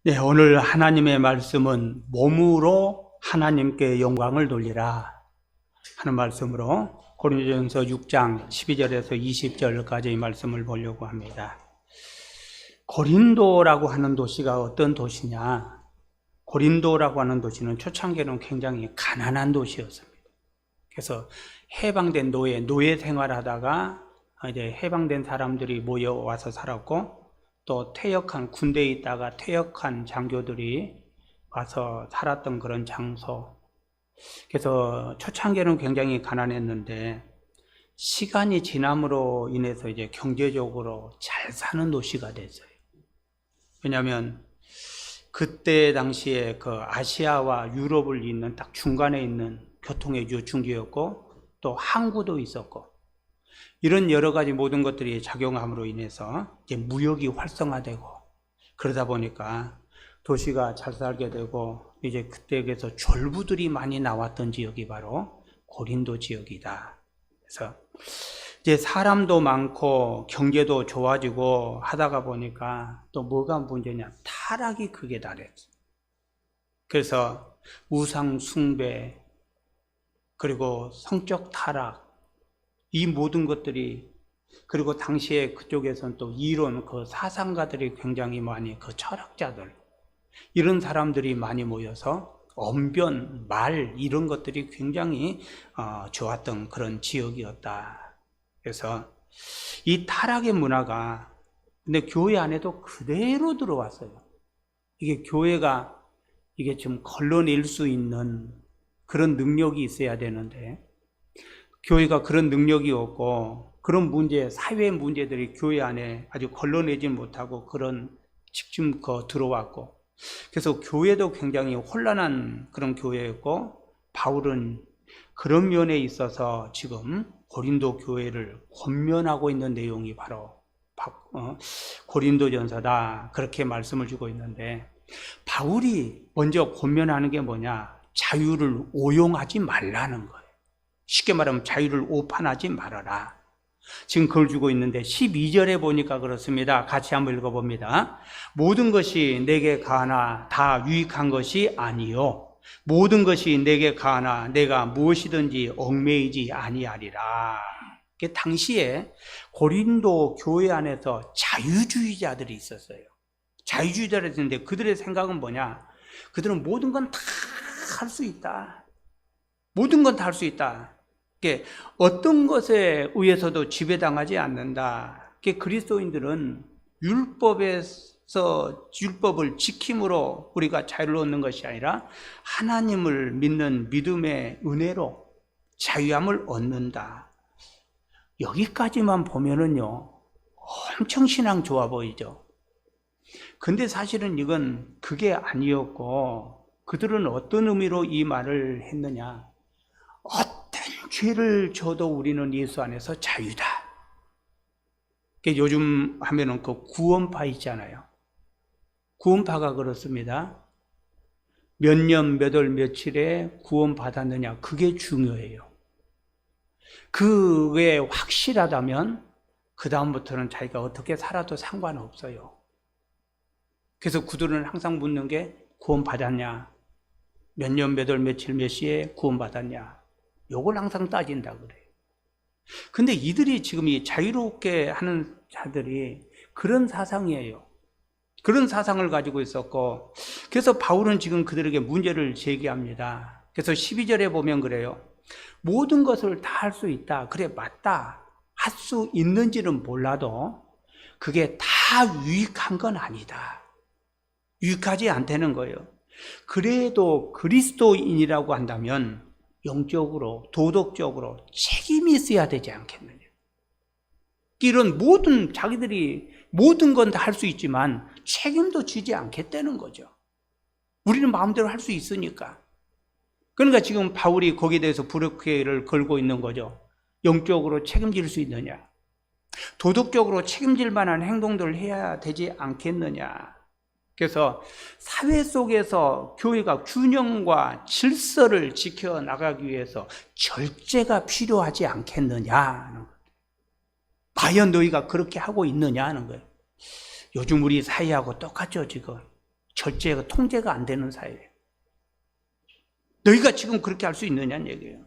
네, 오늘 하나님의 말씀은 몸으로 하나님께 영광을 돌리라 하는 말씀으로 고린도전서 6장 12절에서 20절까지의 말씀을 보려고 합니다. 고린도라고 하는 도시가 어떤 도시냐? 고린도라고 하는 도시는 초창기에는 굉장히 가난한 도시였습니다. 그래서 해방된 노예 생활하다가 이제 해방된 사람들이 모여와서 살았고, 또 퇴역한 군대에 있다가 퇴역한 장교들이 와서 살았던 그런 장소. 그래서 초창기에는 굉장히 가난했는데 시간이 지남으로 인해서 이제 경제적으로 잘 사는 도시가 됐어요. 왜냐하면 그때 당시에 그 아시아와 유럽을 잇는 딱 중간에 있는 교통의 요충지였고, 또 항구도 있었고, 이런 여러 가지 모든 것들이 작용함으로 인해서 이제 무역이 활성화되고, 그러다 보니까 도시가 잘 살게 되고, 이제 그때에서 졸부들이 많이 나왔던 지역이 바로 고린도 지역이다. 그래서 이제 사람도 많고 경제도 좋아지고 하다가 보니까 또 뭐가 문제냐? 타락이 극에 달했어. 그래서 우상 숭배, 그리고 성적 타락, 이 모든 것들이, 그리고 당시에 그쪽에서는 또 이론, 그 사상가들이 굉장히 많이, 그 철학자들, 이런 사람들이 많이 모여서 언변, 말, 이런 것들이 굉장히 좋았던 그런 지역이었다. 그래서 이 타락의 문화가 근데 교회 안에도 그대로 들어왔어요. 이게 교회가 이게 좀 걸러낼 수 있는 그런 능력이 있어야 되는데, 교회가 그런 능력이 없고, 그런 문제, 사회 문제들이 교회 안에 아주 걸러내지 못하고 그런 지금 들어왔고, 그래서 교회도 굉장히 혼란한 그런 교회였고, 바울은 그런 면에 있어서 지금 고린도 교회를 권면하고 있는 내용이 바로 고린도전서다, 그렇게 말씀을 주고 있는데, 바울이 먼저 권면하는 게 뭐냐? 자유를 오용하지 말라는 거예요. 쉽게 말하면 자유를 오판하지 말아라. 지금 그걸 주고 있는데 12절에 보니까 그렇습니다. 같이 한번 읽어봅니다. 모든 것이 내게 가하나 다 유익한 것이 아니요, 모든 것이 내게 가하나 내가 무엇이든지 얽매이지 아니하리라. 당시에 고린도 교회 안에서 자유주의자들이 있었어요. 자유주의자들이 있었는데 그들의 생각은 뭐냐? 그들은 모든 건 다 할 수 있다. 모든 건 다 할 수 있다. 어떤 것에 의해서도 지배당하지 않는다. 그리스도인들은 율법을 지킴으로 우리가 자유를 얻는 것이 아니라 하나님을 믿는 믿음의 은혜로 자유함을 얻는다. 여기까지만 보면은요, 엄청 신앙 좋아 보이죠. 근데 사실은 이건 그게 아니었고, 그들은 어떤 의미로 이 말을 했느냐? 어떤 죄를 져도 우리는 예수 안에서 자유다. 요즘 하면은 그 구원파 있잖아요. 구원파가 그렇습니다. 몇 년, 몇 월, 며칠에 구원받았느냐, 그게 중요해요. 그게 확실하다면 그 다음부터는 자기가 어떻게 살아도 상관없어요. 그래서 그들은 항상 묻는 게 구원받았냐, 몇 년, 몇 월, 며칠, 몇 시에 구원받았냐, 요걸 항상 따진다 그래요. 근데 이들이 지금 이 자유롭게 하는 자들이 그런 사상이에요. 그런 사상을 가지고 있었고, 그래서 바울은 지금 그들에게 문제를 제기합니다. 그래서 12절에 보면 그래요. 모든 것을 다 할 수 있다. 그래, 맞다. 할 수 있는지는 몰라도 그게 다 유익한 건 아니다. 유익하지 않다는 거예요. 그래도 그리스도인이라고 한다면 영적으로, 도덕적으로 책임이 있어야 되지 않겠느냐. 이런 자기들이 모든 건 다 할 수 있지만 책임도 지지 않겠다는 거죠. 우리는 마음대로 할 수 있으니까. 그러니까 지금 바울이 거기에 대해서 불쾌를 걸고 있는 거죠. 영적으로 책임질 수 있느냐, 도덕적으로 책임질 만한 행동들을 해야 되지 않겠느냐. 그래서 사회 속에서 교회가 균형과 질서를 지켜나가기 위해서 절제가 필요하지 않겠느냐. 과연 너희가 그렇게 하고 있느냐 하는 거예요. 요즘 우리 사회하고 똑같죠, 지금. 절제가, 통제가 안 되는 사회예요. 너희가 지금 그렇게 할 수 있느냐는 얘기예요.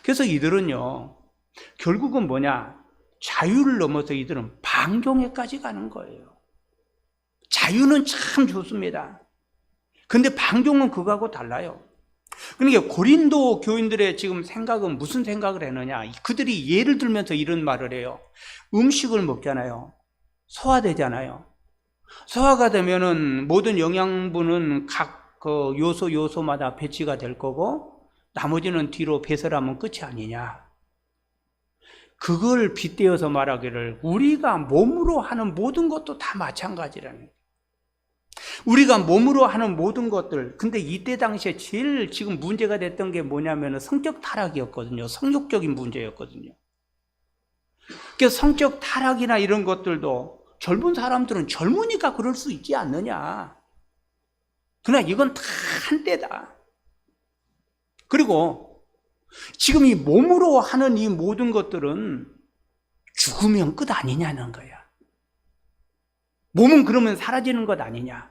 그래서 이들은요, 결국은 뭐냐? 자유를 넘어서 이들은 방종에까지 가는 거예요. 자유는 참 좋습니다. 근데 방종은 그거하고 달라요. 그러니까 고린도 교인들의 지금 생각은 무슨 생각을 했느냐? 그들이 예를 들면서 이런 말을 해요. 음식을 먹잖아요. 소화되잖아요. 소화가 되면은 모든 영양분은 각 그 요소마다 배치가 될 거고, 나머지는 뒤로 배설하면 끝이 아니냐. 그걸 빗대어서 말하기를 우리가 몸으로 하는 모든 것도 다 마찬가지라는 거예요. 우리가 몸으로 하는 모든 것들, 근데 이때 당시에 제일 지금 문제가 됐던 게 뭐냐면 성적 타락이었거든요. 성욕적인 문제였거든요. 그래서 성적 타락이나 이런 것들도 젊은 사람들은 젊으니까 그럴 수 있지 않느냐. 그러나 이건 다 한때다. 그리고 지금 이 몸으로 하는 이 모든 것들은 죽으면 끝 아니냐는 거야. 몸은 그러면 사라지는 것 아니냐.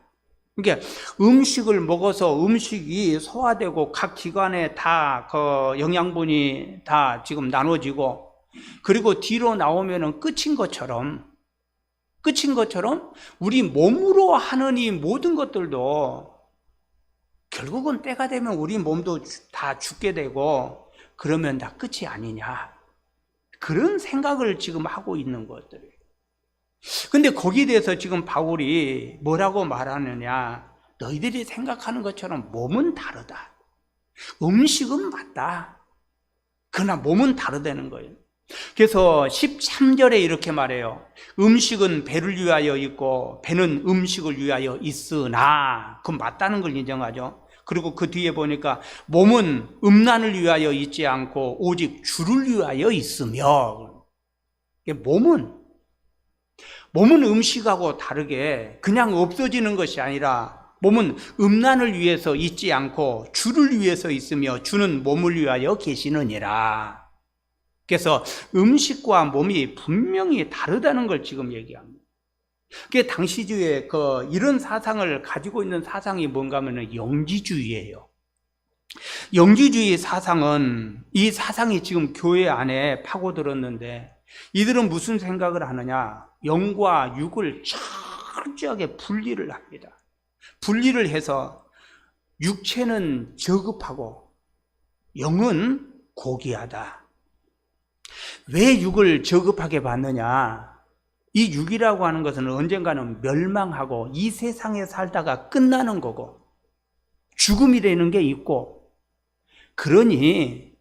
그러니까 음식을 먹어서 음식이 소화되고 각 기관에 다 그 영양분이 다 지금 나눠지고, 그리고 뒤로 나오면은 끝인 것처럼 우리 몸으로 하는 이 모든 것들도 결국은 때가 되면 우리 몸도 다 죽게 되고 그러면 다 끝이 아니냐. 그런 생각을 지금 하고 있는 것들이에요. 근데 거기에 대해서 지금 바울이 뭐라고 말하느냐? 너희들이 생각하는 것처럼 몸은 다르다. 음식은 맞다. 그러나 몸은 다르다는 거예요. 그래서 13절에 이렇게 말해요. 음식은 배를 위하여 있고 배는 음식을 위하여 있으나, 그건 맞다는 걸 인정하죠. 그리고 그 뒤에 보니까 몸은 음란을 위하여 있지 않고 오직 주를 위하여 있으며, 몸은 음식하고 다르게 그냥 없어지는 것이 아니라 몸은 음란을 위해서 있지 않고 주를 위해서 있으며 주는 몸을 위하여 계시느니라. 그래서 음식과 몸이 분명히 다르다는 걸 지금 얘기합니다. 그게 당시주의에 이런 사상을 가지고 있는 사상이 뭔가 하면 영지주의예요. 영지주의 사상은, 이 사상이 지금 교회 안에 파고들었는데, 이들은 무슨 생각을 하느냐? 영과 육을 철저하게 분리를 합니다. 분리를 해서 육체는 저급하고 영은 고귀하다. 왜 육을 저급하게 봤느냐? 이 육이라고 하는 것은 언젠가는 멸망하고 이 세상에 살다가 끝나는 거고 죽음이라는 게 있고, 그러니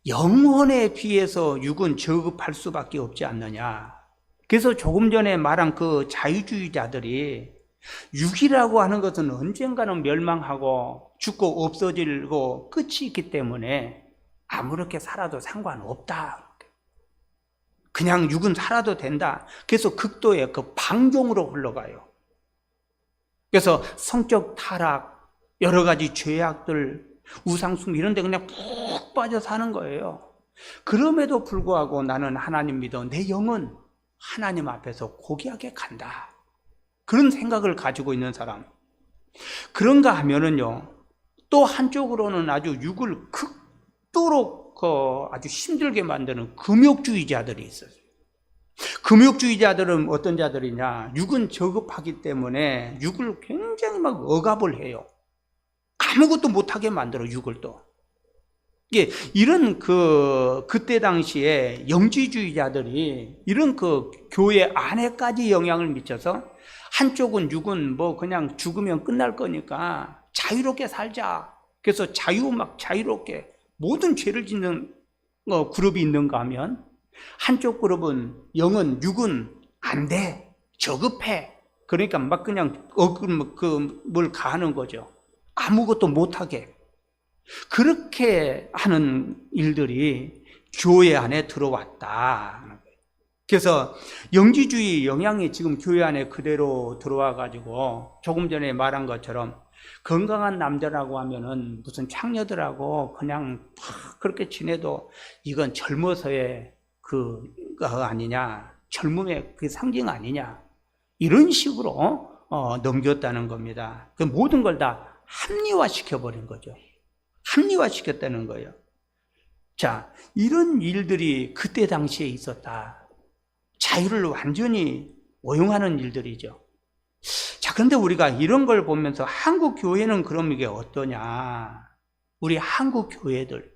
영혼에 비해서 육은 저급할 수밖에 없지 않느냐. 그래서 조금 전에 말한 그 자유주의자들이 육이라고 하는 것은 언젠가는 멸망하고 죽고 없어지고 끝이 있기 때문에 아무렇게 살아도 상관없다. 그냥 육은 살아도 된다. 그래서 극도의 그 방종으로 흘러가요. 그래서 성적 타락, 여러 가지 죄악들, 우상숭 이런 데 그냥 푹 빠져 사는 거예요. 그럼에도 불구하고 나는 하나님 믿어 내 영은 하나님 앞에서 고귀하게 간다. 그런 생각을 가지고 있는 사람. 그런가 하면은요, 또 한쪽으로는 아주 육을 극도로 아주 힘들게 만드는 금욕주의자들이 있어요. 금욕주의자들은 어떤 자들이냐? 육은 저급하기 때문에 육을 굉장히 막 억압을 해요. 아무것도 못하게 만들어, 육을 또. 이런 그때 당시에 영지주의자들이 이런 교회 안에까지 영향을 미쳐서, 한쪽은 육은 뭐 그냥 죽으면 끝날 거니까 자유롭게 살자. 그래서 자유롭게 모든 죄를 짓는 그룹이 있는가 하면, 한쪽 그룹은 영은 육은 안 돼, 저급해. 그러니까 막 그냥 뭘 가하는 거죠. 아무것도 못하게. 그렇게 하는 일들이 교회 안에 들어왔다. 그래서 영지주의 영향이 지금 교회 안에 그대로 들어와 가지고, 조금 전에 말한 것처럼 건강한 남자라고 하면은 무슨 창녀들하고 그냥 그렇게 지내도 이건 젊어서의 그가 아니냐, 젊음의 그 상징 아니냐, 이런 식으로 넘겼다는 겁니다. 그 모든 걸 다 합리화시켜버린 거죠. 합리화시켰다는 거예요. 자, 이런 일들이 그때 당시에 있었다. 자유를 완전히 오용하는 일들이죠. 자, 그런데 우리가 이런 걸 보면서 한국 교회는 그럼 이게 어떠냐? 우리 한국 교회들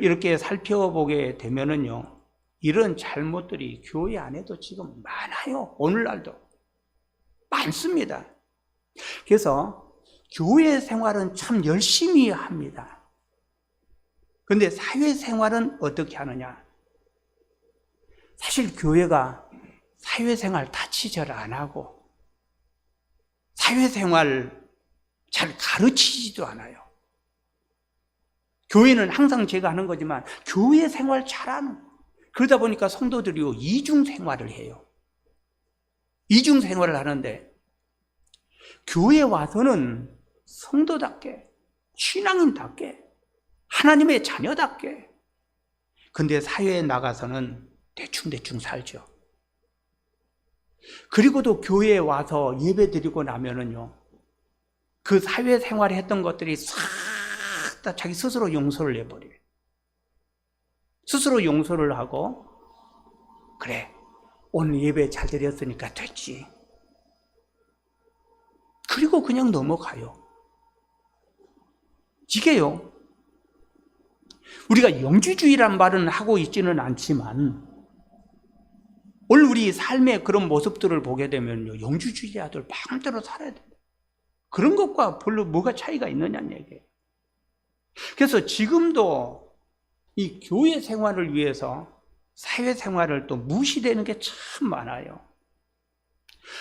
이렇게 살펴보게 되면은요, 이런 잘못들이 교회 안에도 지금 많아요. 오늘날도 많습니다. 그래서 교회 생활은 참 열심히 합니다. 그런데 사회생활은 어떻게 하느냐? 사실 교회가 사회생활 다치 잘 안 하고 사회생활 잘 가르치지도 않아요. 교회는 항상 제가 하는 거지만 교회 생활 잘하는, 그러다 보니까 성도들이 이중생활을 해요. 이중생활을 하는데 교회 와서는 성도답게, 신앙인답게, 하나님의 자녀답게, 근데 사회에 나가서는 대충 살죠. 그리고도 교회에 와서 예배 드리고 나면은요, 그 사회생활 했던 것들이 싹 다 자기 스스로 용서를 해버려요. 스스로 용서를 하고, 그래, 오늘 예배 잘 드렸으니까 됐지. 그리고 그냥 넘어가요. 이게요, 우리가 영주주의란 말은 하고 있지는 않지만 오늘 우리 삶의 그런 모습들을 보게 되면요, 영주주의자들 마음대로 살아야 돼요. 그런 것과 별로 뭐가 차이가 있느냐는 얘기예요. 그래서 지금도 이 교회 생활을 위해서 사회생활을 또 무시되는 게 참 많아요.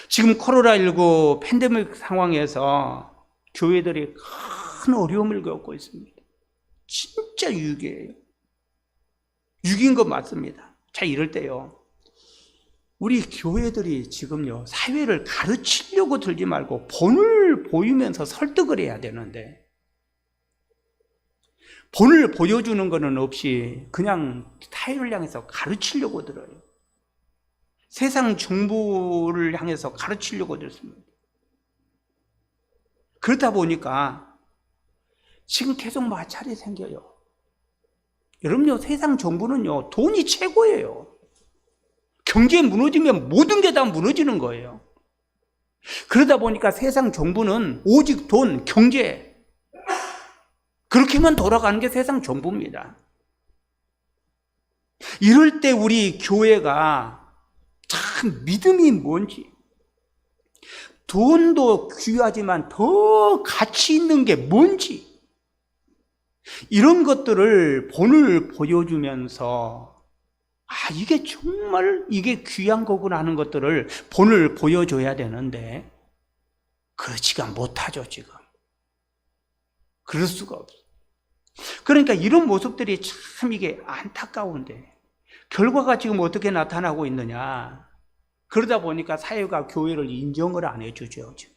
지금 코로나19 팬데믹 상황에서 교회들이 큰 어려움을 겪고 있습니다. 진짜 유익이에요. 유익인 건 맞습니다. 자, 이럴 때요, 우리 교회들이 지금요, 사회를 가르치려고 들지 말고 본을 보이면서 설득을 해야 되는데, 본을 보여주는 것은 없이 그냥 타인을 향해서 가르치려고 들어요. 세상 정부를 향해서 가르치려고 들습니다. 그러다 보니까 지금 계속 마찰이 생겨요. 여러분요, 세상 정부는요, 돈이 최고예요. 경제 무너지면 모든 게 다 무너지는 거예요. 그러다 보니까 세상 정부는 오직 돈, 경제, 그렇게만 돌아가는 게 세상 정부입니다. 이럴 때 우리 교회가 참 믿음이 뭔지, 돈도 귀하지만 더 가치 있는 게 뭔지, 이런 것들을 본을 보여주면서 이게 정말 이게 귀한 거구나 하는 것들을 본을 보여줘야 되는데 그렇지가 못하죠. 지금 그럴 수가 없어요. 그러니까 이런 모습들이 참 이게 안타까운데 결과가 지금 어떻게 나타나고 있느냐, 그러다 보니까 사회가 교회를 인정을 안 해주죠. 지금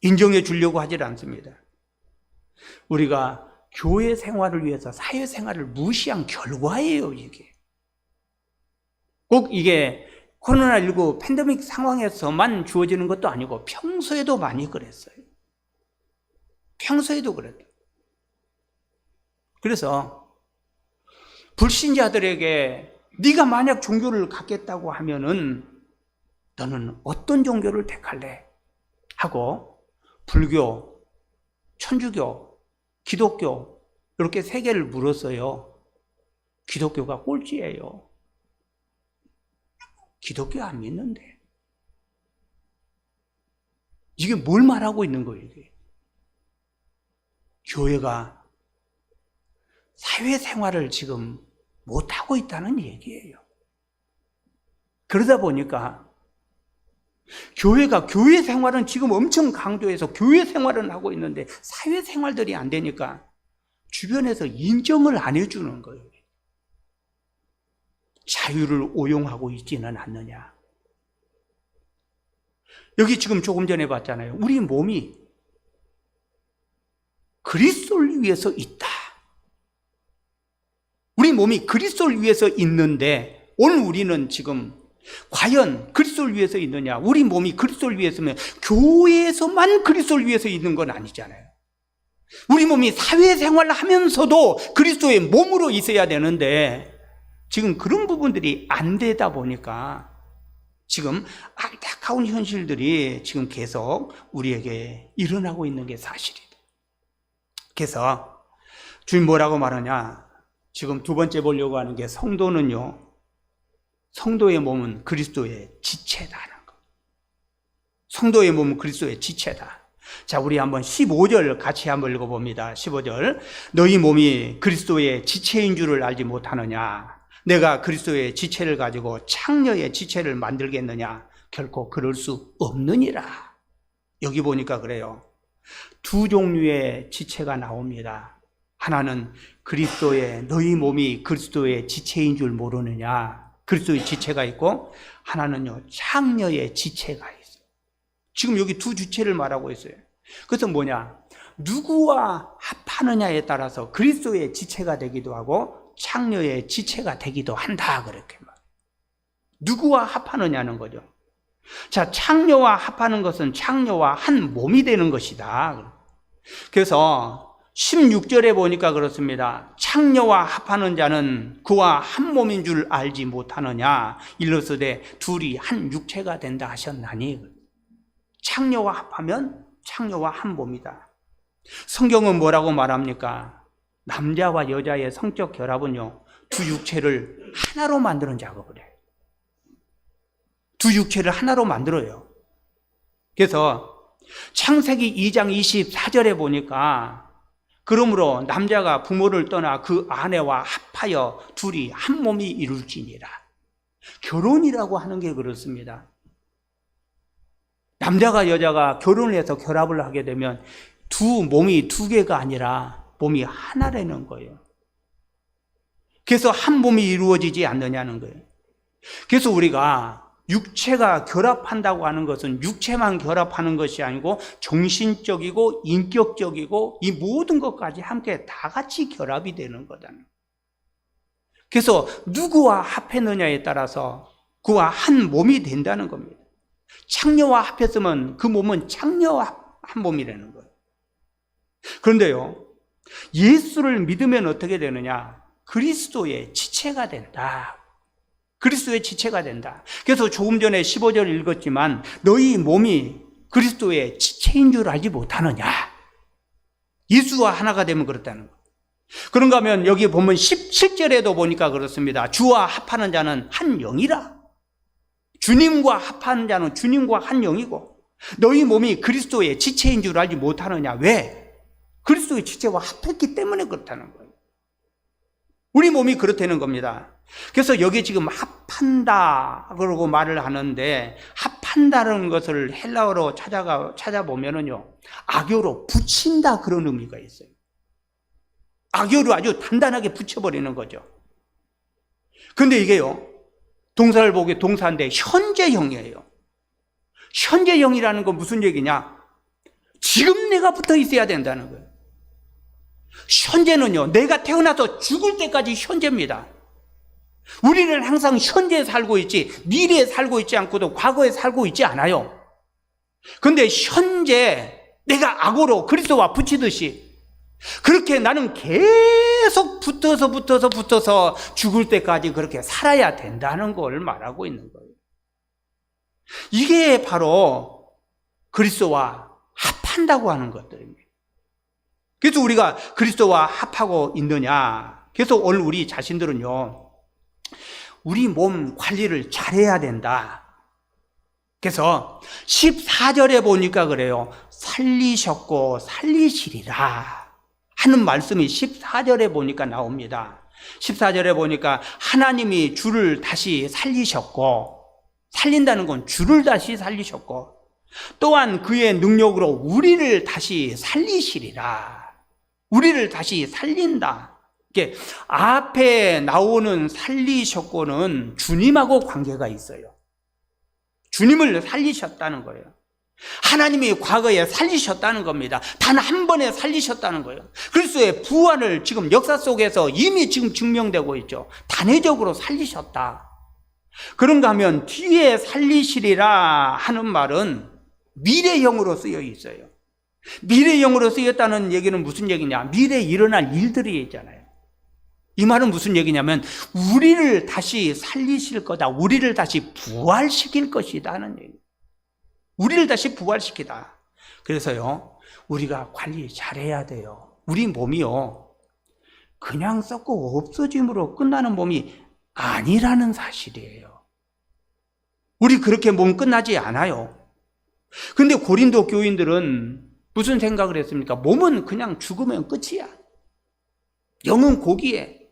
인정해 주려고 하질 않습니다. 우리가 교회 생활을 위해서 사회생활을 무시한 결과예요. 이게 꼭 이게 코로나19 팬데믹 상황에서만 주어지는 것도 아니고 평소에도 많이 그랬어요. 평소에도 그랬다. 그래서 불신자들에게 네가 만약 종교를 갖겠다고 하면은 너는 어떤 종교를 택할래? 하고 불교, 천주교, 기독교 이렇게 세 개를 물었어요. 기독교가 꼴찌예요. 기독교 안 믿는데. 이게 뭘 말하고 있는 거예요, 이게? 교회가 사회생활을 지금 못하고 있다는 얘기예요. 그러다 보니까 교회가 교회 생활은 지금 엄청 강조해서 교회 생활은 하고 있는데 사회생활들이 안 되니까 주변에서 인정을 안 해주는 거예요. 자유를 오용하고 있지는 않느냐. 여기 지금 조금 전에 봤잖아요. 우리 몸이 그리스도를 위해서 있다. 우리 몸이 그리스도를 위해서 있는데 오늘 우리는 지금 과연 그리스도를 위해서 있느냐? 우리 몸이 그리스도를 위해서면 교회에서만 그리스도를 위해서 있는 건 아니잖아요. 우리 몸이 사회생활을 하면서도 그리스도의 몸으로 있어야 되는데 지금 그런 부분들이 안 되다 보니까 지금 안타까운 현실들이 지금 계속 우리에게 일어나고 있는 게 사실이에요. 그래서 주님 뭐라고 말하냐? 지금 두 번째 보려고 하는 게 성도는요, 성도의 몸은 그리스도의 지체다는 거. 성도의 몸은 그리스도의 지체다. 자, 우리 한번 15절 같이 한번 읽어봅니다. 15절. 너희 몸이 그리스도의 지체인 줄을 알지 못하느냐? 내가 그리스도의 지체를 가지고 창녀의 지체를 만들겠느냐? 결코 그럴 수 없느니라. 여기 보니까 그래요. 두 종류의 지체가 나옵니다. 하나는 그리스도의, 너희 몸이 그리스도의 지체인 줄 모르느냐? 그리스도의 지체가 있고, 하나는요, 창녀의 지체가 있어요. 지금 여기 두 지체를 말하고 있어요. 그것은 뭐냐? 누구와 합하느냐에 따라서 그리스도의 지체가 되기도 하고 창녀의 지체가 되기도 한다, 그렇게 말. 누구와 합하느냐는 거죠. 자, 창녀와 합하는 것은 창녀와 한 몸이 되는 것이다. 그래서 16절에 보니까 그렇습니다. 창녀와 합하는 자는 그와 한 몸인 줄 알지 못하느냐? 일러스되 둘이 한 육체가 된다 하셨나니. 창녀와 합하면 창녀와 한 몸이다. 성경은 뭐라고 말합니까? 남자와 여자의 성적 결합은요, 두 육체를 하나로 만드는 작업을 해요. 두 육체를 하나로 만들어요. 그래서 창세기 2장 24절에 보니까, 그러므로 남자가 부모를 떠나 그 아내와 합하여 둘이 한 몸이 이룰지니라. 결혼이라고 하는 게 그렇습니다. 남자가 여자가 결혼을 해서 결합을 하게 되면 두 몸이 두 개가 아니라 몸이 하나라는 거예요. 그래서 한 몸이 이루어지지 않느냐는 거예요. 그래서 우리가 육체가 결합한다고 하는 것은 육체만 결합하는 것이 아니고 정신적이고 인격적이고 이 모든 것까지 함께 다 같이 결합이 되는 거잖아요. 그래서 누구와 합했느냐에 따라서 그와 한 몸이 된다는 겁니다. 창녀와 합했으면 그 몸은 창녀와 한 몸이라는 거예요. 그런데요, 예수를 믿으면 어떻게 되느냐? 그리스도의 지체가 된다. 그리스도의 지체가 된다. 그래서 조금 전에 15절 읽었지만 너희 몸이 그리스도의 지체인 줄 알지 못하느냐? 예수와 하나가 되면 그렇다는 거. 그런가 하면 여기 보면 17절에도 보니까 그렇습니다. 주와 합하는 자는 한 영이라. 주님과 합하는 자는 주님과 한 영이고 너희 몸이 그리스도의 지체인 줄 알지 못하느냐? 왜? 그리스도의 지체와 합했기 때문에 그렇다는 거예요. 우리 몸이 그렇다는 겁니다. 그래서 여기 지금 합한다 그러고 말을 하는데, 합한다는 것을 헬라어로 찾아보면은요, 악교로 붙인다 그런 의미가 있어요. 악교로 아주 단단하게 붙여버리는 거죠. 근데 이게요, 동사를 보기에 동사인데 현재형이에요. 현재형이라는 건 무슨 얘기냐? 지금 내가 붙어 있어야 된다는 거예요. 현재는요, 내가 태어나서 죽을 때까지 현재입니다. 우리는 항상 현재에 살고 있지 미래에 살고 있지 않고도 과거에 살고 있지 않아요. 그런데 현재 내가 악으로 그리스도와 붙이듯이 그렇게 나는 계속 붙어서 죽을 때까지 그렇게 살아야 된다는 걸 말하고 있는 거예요. 이게 바로 그리스도와 합한다고 하는 것들입니다. 그래서 우리가 그리스도와 합하고 있느냐? 그래서 오늘 우리 자신들은요, 우리 몸 관리를 잘해야 된다. 그래서 14절에 보니까 그래요. 살리셨고 살리시리라 하는 말씀이 14절에 보니까 나옵니다. 14절에 보니까 하나님이 주를 다시 살리셨고, 살린다는 건 주를 다시 살리셨고, 또한 그의 능력으로 우리를 다시 살리시리라. 우리를 다시 살린다. 이게 앞에 나오는 살리셨고는 주님하고 관계가 있어요. 주님을 살리셨다는 거예요. 하나님이 과거에 살리셨다는 겁니다. 단 한 번에 살리셨다는 거예요. 그리스도의 부활을 지금 역사 속에서 이미 지금 증명되고 있죠. 단회적으로 살리셨다. 그런가 하면 뒤에 살리시리라 하는 말은 미래형으로 쓰여 있어요. 미래형으로 쓰였다는 얘기는 무슨 얘기냐? 미래에 일어날 일들이 있잖아요. 이 말은 무슨 얘기냐면 우리를 다시 살리실 거다. 우리를 다시 부활시킬 것이다 하는 얘기. 우리를 다시 부활시키다. 그래서요, 우리가 관리 잘해야 돼요. 우리 몸이요, 그냥 썩고 없어짐으로 끝나는 몸이 아니라는 사실이에요. 우리 그렇게 몸 끝나지 않아요. 근데 고린도 교인들은 무슨 생각을 했습니까? 몸은 그냥 죽으면 끝이야. 영은 고기에.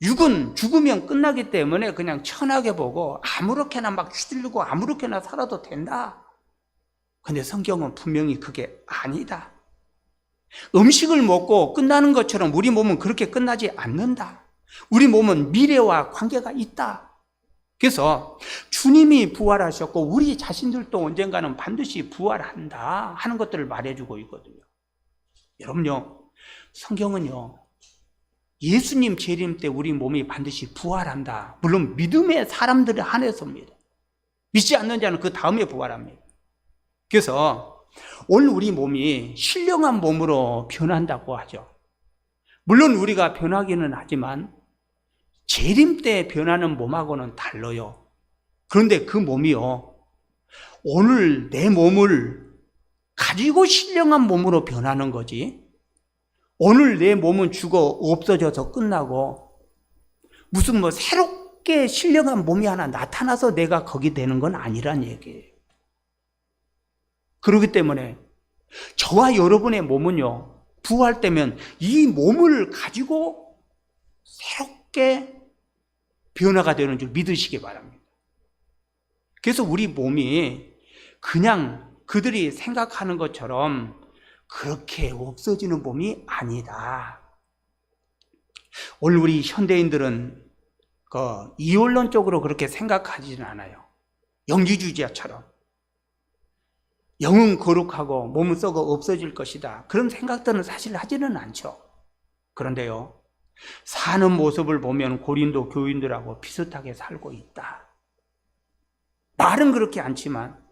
육은 죽으면 끝나기 때문에 그냥 천하게 보고 아무렇게나 막 휘둘리고 아무렇게나 살아도 된다. 근데 성경은 분명히 그게 아니다. 음식을 먹고 끝나는 것처럼 우리 몸은 그렇게 끝나지 않는다. 우리 몸은 미래와 관계가 있다. 그래서 주님이 부활하셨고 우리 자신들도 언젠가는 반드시 부활한다 하는 것들을 말해주고 있거든요. 여러분요, 성경은요, 예수님 재림 때 우리 몸이 반드시 부활한다. 물론 믿음의 사람들에 한해서입니다. 믿지 않는 자는 그 다음에 부활합니다. 그래서 오늘 우리 몸이 신령한 몸으로 변한다고 하죠. 물론 우리가 변하기는 하지만 재림 때 변하는 몸하고는 달라요. 그런데 그 몸이요, 오늘 내 몸을 가지고 신령한 몸으로 변하는 거지, 오늘 내 몸은 죽어 없어져서 끝나고 무슨 새롭게 신령한 몸이 하나 나타나서 내가 거기 되는 건 아니란 얘기예요. 그렇기 때문에 저와 여러분의 몸은요, 부활되면 이 몸을 가지고 새롭게 변화가 되는 줄 믿으시기 바랍니다. 그래서 우리 몸이 그냥 그들이 생각하는 것처럼 그렇게 없어지는 몸이 아니다. 오늘 우리 현대인들은 이원론적으로 그렇게 생각하지는 않아요. 영지주의자처럼 영은 거룩하고 몸은 썩어 없어질 것이다, 그런 생각들은 사실 하지는 않죠. 그런데요, 사는 모습을 보면 고린도 교인들하고 비슷하게 살고 있다. 말은 그렇게 않지만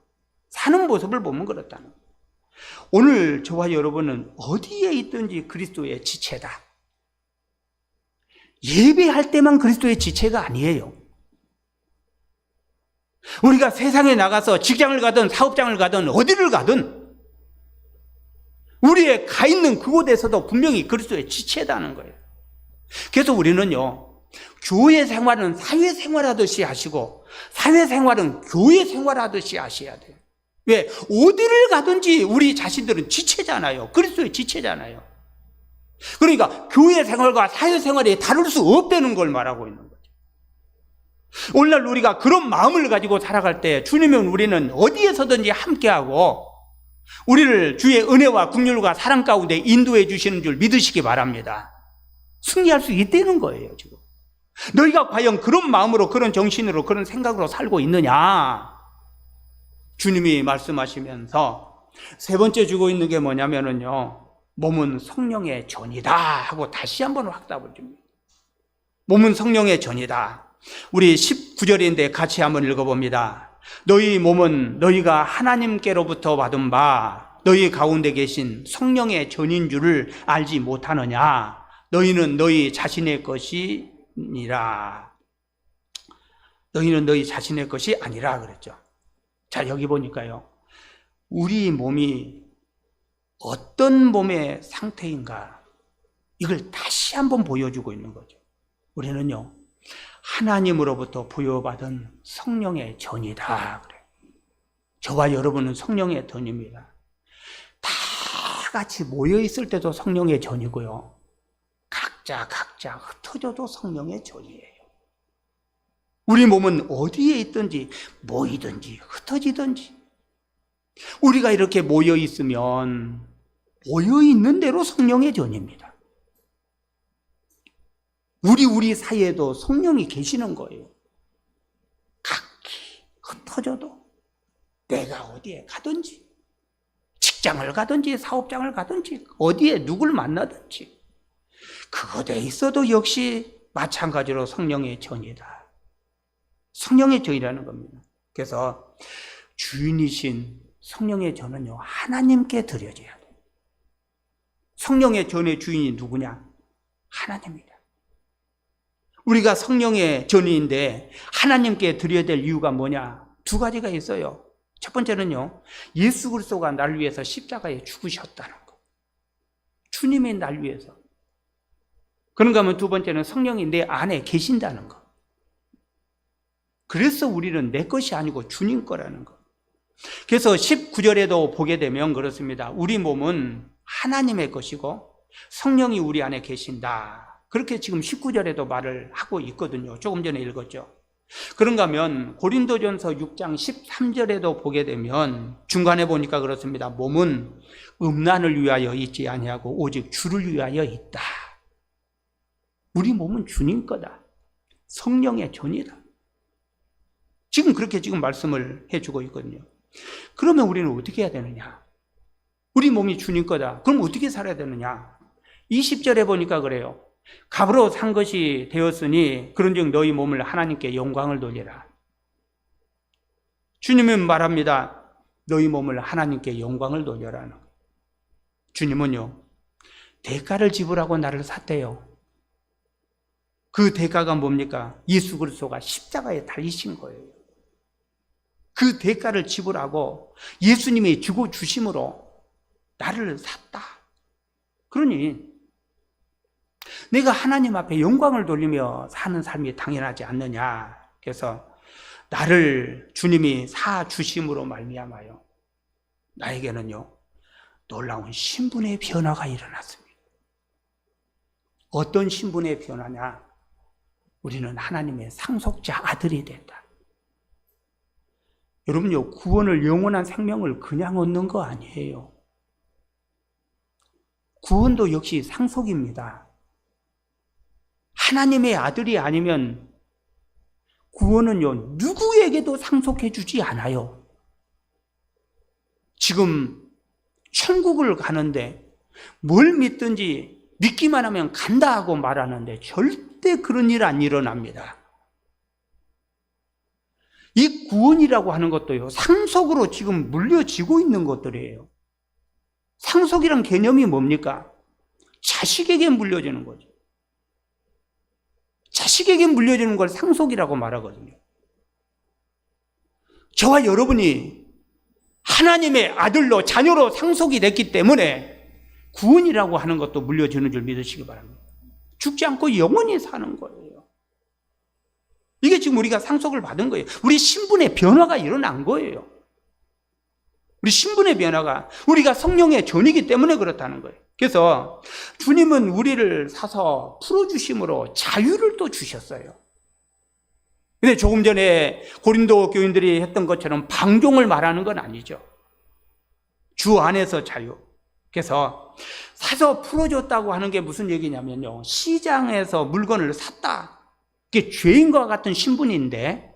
사는 모습을 보면 그렇다는 거예요. 오늘 저와 여러분은 어디에 있든지 그리스도의 지체다. 예배할 때만 그리스도의 지체가 아니에요. 우리가 세상에 나가서 직장을 가든 사업장을 가든 어디를 가든 우리의 가 있는 그곳에서도 분명히 그리스도의 지체다는 거예요. 그래서 우리는요, 교회 생활은 사회생활하듯이 하시고 사회생활은 교회 생활하듯이 하셔야 돼요. 왜? 어디를 가든지 우리 자신들은 지체잖아요. 그리스도의 지체잖아요. 그러니까 교회 생활과 사회생활이 다를 수 없다는 걸 말하고 있는 거죠. 오늘날 우리가 그런 마음을 가지고 살아갈 때 주님은 우리는 어디에서든지 함께하고 우리를 주의 은혜와 긍휼과 사랑 가운데 인도해 주시는 줄 믿으시기 바랍니다. 승리할 수 있다는 거예요, 지금. 너희가 과연 그런 마음으로, 그런 정신으로, 그런 생각으로 살고 있느냐? 주님이 말씀하시면서 세 번째 주고 있는 게 뭐냐면요, 몸은 성령의 전이다 하고 다시 한번 확답을 줍니다. 몸은 성령의 전이다. 우리 19절인데 같이 한번 읽어봅니다. 너희 몸은 너희가 하나님께로부터 받은 바 너희 가운데 계신 성령의 전인 줄을 알지 못하느냐? 너희는 너희 자신의 것이니라. 너희는 너희 자신의 것이 아니라 그랬죠. 자, 여기 보니까요, 우리 몸이 어떤 몸의 상태인가, 이걸 다시 한번 보여주고 있는 거죠. 우리는요, 하나님으로부터 부여받은 성령의 전이다 그래요. 저와 여러분은 성령의 전입니다. 다 같이 모여 있을 때도 성령의 전이고요, 각자 흩어져도 성령의 전이에요. 우리 몸은 어디에 있든지 모이든지 흩어지든지 우리가 이렇게 모여 있으면 모여 있는 대로 성령의 전입니다. 우리 사이에도 성령이 계시는 거예요. 각기 흩어져도 내가 어디에 가든지, 직장을 가든지 사업장을 가든지 어디에 누굴 만나든지 그곳에 있어도 역시 마찬가지로 성령의 전이다. 성령의 전이라는 겁니다. 그래서 주인이신 성령의 전은요, 하나님께 드려져야 돼요. 성령의 전의 주인이 누구냐? 하나님이다. 우리가 성령의 전인데 하나님께 드려야 될 이유가 뭐냐? 두 가지가 있어요. 첫 번째는요, 예수 그리스도가 날 위해서 십자가에 죽으셨다는 거. 주님이 날 위해서. 그런가 하면 두 번째는 성령이 내 안에 계신다는 거. 그래서 우리는 내 것이 아니고 주님 거라는 거. 그래서 19절에도 보게 되면 그렇습니다. 우리 몸은 하나님의 것이고 성령이 우리 안에 계신다. 그렇게 지금 19절에도 말을 하고 있거든요. 조금 전에 읽었죠. 그런가 하면 고린도전서 6장 13절에도 보게 되면 중간에 보니까 그렇습니다. 몸은 음란을 위하여 있지 아니하고 오직 주를 위하여 있다. 우리 몸은 주님 거다. 성령의 전이다. 지금 그렇게 지금 말씀을 해주고 있거든요. 그러면 우리는 어떻게 해야 되느냐? 우리 몸이 주님 거다. 그럼 어떻게 살아야 되느냐? 20절에 보니까 그래요. 값으로 산 것이 되었으니 그런즉 너희 몸을 하나님께 영광을 돌리라. 주님은 말합니다. 너희 몸을 하나님께 영광을 돌려라. 주님은요, 대가를 지불하고 나를 샀대요. 그 대가가 뭡니까? 예수 그리스도가 십자가에 달리신 거예요. 그 대가를 지불하고 예수님이 주고 주심으로 나를 샀다. 그러니 내가 하나님 앞에 영광을 돌리며 사는 삶이 당연하지 않느냐. 그래서 나를 주님이 사 주심으로 말미암아요, 나에게는요 놀라운 신분의 변화가 일어났습니다. 어떤 신분의 변화냐? 우리는 하나님의 상속자 아들이 된다. 여러분요, 구원을, 영원한 생명을 그냥 얻는 거 아니에요. 구원도 역시 상속입니다. 하나님의 아들이 아니면 구원은요, 누구에게도 상속해 주지 않아요. 지금 천국을 가는데 뭘 믿든지 믿기만 하면 간다 하고 말하는데 절대 그런 일 안 일어납니다. 이 구원이라고 하는 것도요, 상속으로 지금 물려지고 있는 것들이에요. 상속이란 개념이 뭡니까? 자식에게 물려지는 거죠. 자식에게 물려지는 걸 상속이라고 말하거든요. 저와 여러분이 하나님의 아들로, 자녀로 상속이 됐기 때문에 구원이라고 하는 것도 물려지는 줄 믿으시기 바랍니다. 죽지 않고 영원히 사는 거예요. 이게 지금 우리가 상속을 받은 거예요. 우리 신분의 변화가 일어난 거예요. 우리 신분의 변화가, 우리가 성령의 전이기 때문에 그렇다는 거예요. 그래서 주님은 우리를 사서 풀어주심으로 자유를 또 주셨어요. 근데 조금 전에 고린도 교인들이 했던 것처럼 방종을 말하는 건 아니죠. 주 안에서 자유. 그래서 사서 풀어줬다고 하는 게 무슨 얘기냐면요, 시장에서 물건을 샀다. 그게 죄인과 같은 신분인데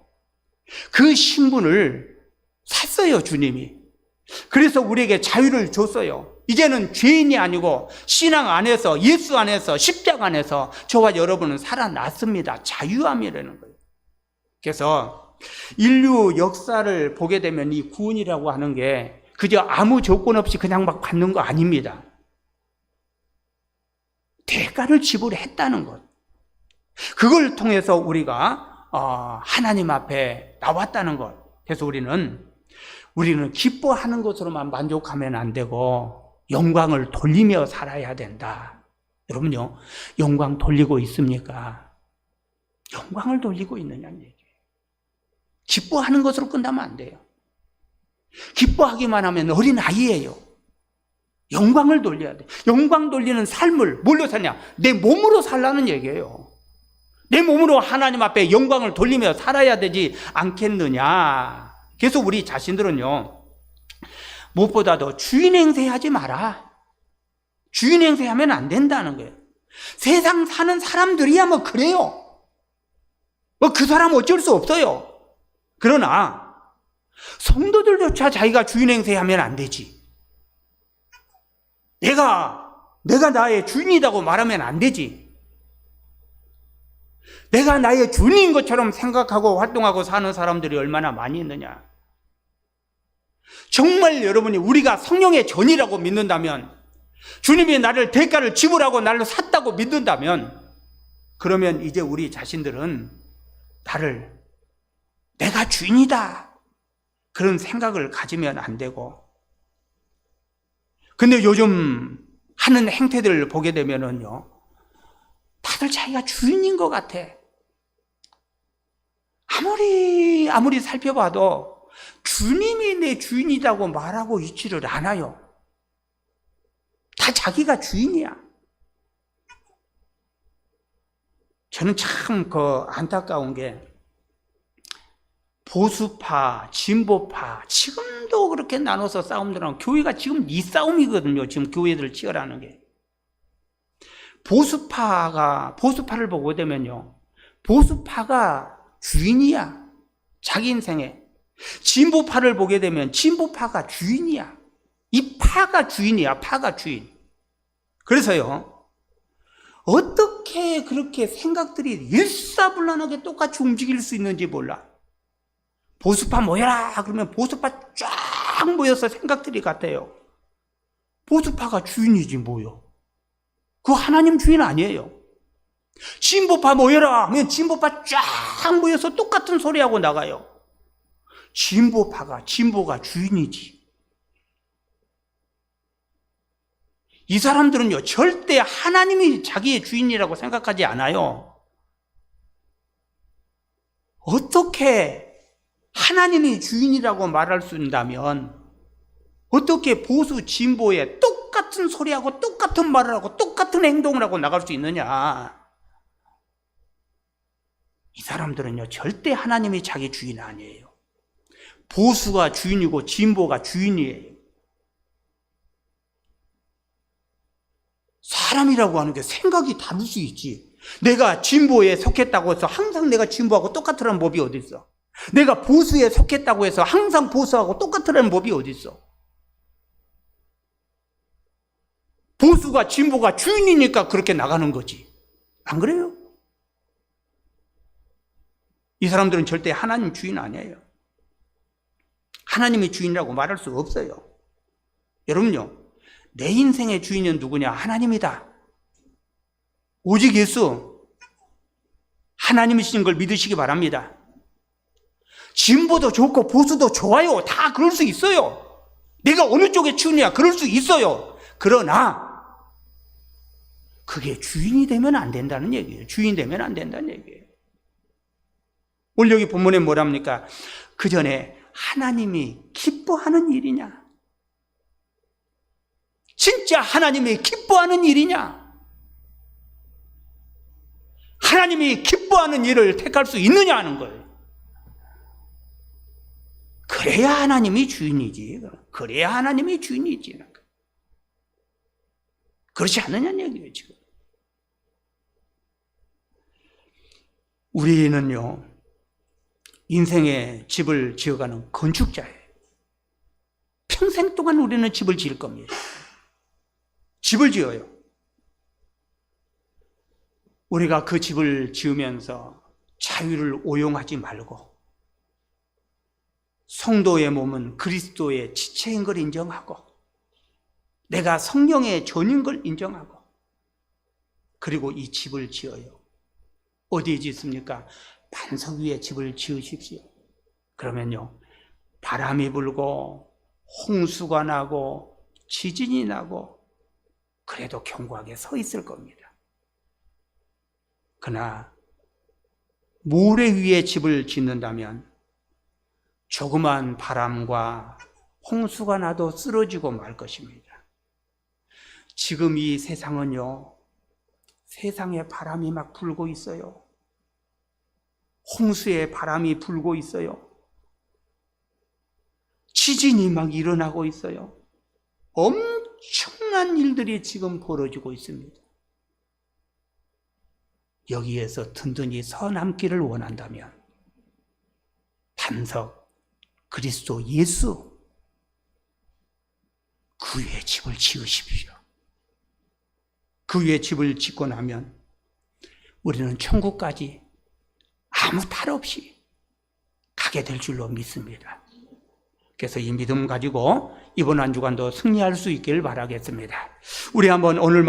그 신분을 샀어요, 주님이. 그래서 우리에게 자유를 줬어요. 이제는 죄인이 아니고 신앙 안에서, 예수 안에서, 십자가 안에서 저와 여러분은 살아났습니다. 자유함이라는 거예요. 그래서 인류 역사를 보게 되면 이 구원이라고 하는 게 그저 아무 조건 없이 그냥 막 받는 거 아닙니다. 대가를 지불했다는 것. 그걸 통해서 우리가 하나님 앞에 나왔다는 것. 그래서 우리는 기뻐하는 것으로만 만족하면 안 되고 영광을 돌리며 살아야 된다. 여러분요, 영광 돌리고 있습니까? 영광을 돌리고 있느냐는 얘기예요. 기뻐하는 것으로 끝나면 안 돼요. 기뻐하기만 하면 어린아이예요. 영광을 돌려야 돼. 영광 돌리는 삶을 뭘로 사냐? 내 몸으로 살라는 얘기예요. 내 몸으로 하나님 앞에 영광을 돌리며 살아야 되지 않겠느냐. 그래서 우리 자신들은요, 무엇보다도 주인 행세하지 마라. 주인 행세하면 안 된다는 거예요. 세상 사는 사람들이야 뭐 그래요. 뭐 그 사람 어쩔 수 없어요. 그러나 성도들조차 자기가 주인 행세하면 안 되지. 내가 나의 주인이라고 말하면 안 되지. 내가 나의 주인인 것처럼 생각하고 활동하고 사는 사람들이 얼마나 많이 있느냐. 정말 여러분이 우리가 성령의 전이라고 믿는다면, 주님이 나를 대가를 지불하고 나를 샀다고 믿는다면, 그러면 이제 우리 자신들은 나를 내가 주인이다 그런 생각을 가지면 안 되고, 근데 요즘 하는 행태들을 보게 되면은요, 다들 자기가 주인인 것 같아. 아무리 살펴봐도 주님이 내 주인이라고 말하고 있지를 않아요. 다 자기가 주인이야. 저는 참 안타까운 게, 보수파, 진보파, 지금도 그렇게 나눠서 싸움들 하고, 교회가 지금 이 싸움이거든요. 지금 교회들 치열하는 게. 보수파를 보게 되면요, 보수파가 주인이야. 자기 인생에. 진보파를 보게 되면 진보파가 주인이야. 이 파가 주인이야. 파가 주인. 그래서요, 어떻게 그렇게 생각들이 일사불란하게 똑같이 움직일 수 있는지 몰라. 보수파 모여라 그러면 보수파 쫙 모여서 생각들이 같아요. 보수파가 주인이지 뭐요. 그거 하나님 주인 아니에요. 진보파 모여라 하면 진보파 쫙 모여서 똑같은 소리하고 나가요. 진보가 주인이지. 이 사람들은요, 절대 하나님이 자기의 주인이라고 생각하지 않아요. 어떻게 하나님이 주인이라고 말할 수 있다면, 어떻게 보수 진보에 똑같은 소리하고 똑같은 말을 하고 똑같은 행동을 하고 나갈 수 있느냐. 이 사람들은요, 절대 하나님이 자기 주인 아니에요. 보수가 주인이고 진보가 주인이에요. 사람이라고 하는 게 생각이 다를 수 있지. 내가 진보에 속했다고 해서 항상 내가 진보하고 똑같으라는 법이 어디 있어? 내가 보수에 속했다고 해서 항상 보수하고 똑같으라는 법이 어디 있어? 보수가 진보가 주인이니까 그렇게 나가는 거지. 안 그래요? 이 사람들은 절대 하나님 주인 아니에요. 하나님의 주인이라고 말할 수가 없어요. 여러분요, 내 인생의 주인은 누구냐? 하나님이다. 오직 예수, 하나님이신 걸 믿으시기 바랍니다. 진보도 좋고 보수도 좋아요. 다 그럴 수 있어요. 내가 어느 쪽에 치우냐? 그럴 수 있어요. 그러나 그게 주인이 되면 안 된다는 얘기예요. 주인 되면 안 된다는 얘기예요. 오늘 여기 본문에 뭐랍니까? 그 전에 하나님이 기뻐하는 일이냐? 진짜 하나님이 기뻐하는 일이냐? 하나님이 기뻐하는 일을 택할 수 있느냐 하는 거예요. 그래야 하나님이 주인이지. 그래야 하나님이 주인이지. 그렇지 않느냐는 얘기예요, 지금. 우리는요, 인생의 집을 지어가는 건축자예요. 평생 동안 우리는 집을 지을 겁니다. 집을 지어요. 우리가 그 집을 지으면서 자유를 오용하지 말고, 성도의 몸은 그리스도의 지체인 걸 인정하고, 내가 성령의 전인 걸 인정하고, 그리고 이 집을 지어요. 어디에 짓습니까? 반석 위에 집을 지으십시오. 그러면요, 바람이 불고 홍수가 나고 지진이 나고 그래도 견고하게 서 있을 겁니다. 그러나 모래 위에 집을 짓는다면 조그만 바람과 홍수가 나도 쓰러지고 말 것입니다. 지금 이 세상은요, 세상에 바람이 막 불고 있어요. 홍수에 바람이 불고 있어요. 지진이 막 일어나고 있어요. 엄청난 일들이 지금 벌어지고 있습니다. 여기에서 든든히 서 남기를 원한다면 반석, 그리스도 예수, 그 위에 집을 지으십시오. 그 위에 집을 짓고 나면 우리는 천국까지 아무 탈 없이 가게 될 줄로 믿습니다. 그래서 이 믿음 가지고 이번 한 주간도 승리할 수 있기를 바라겠습니다. 우리 한번 오늘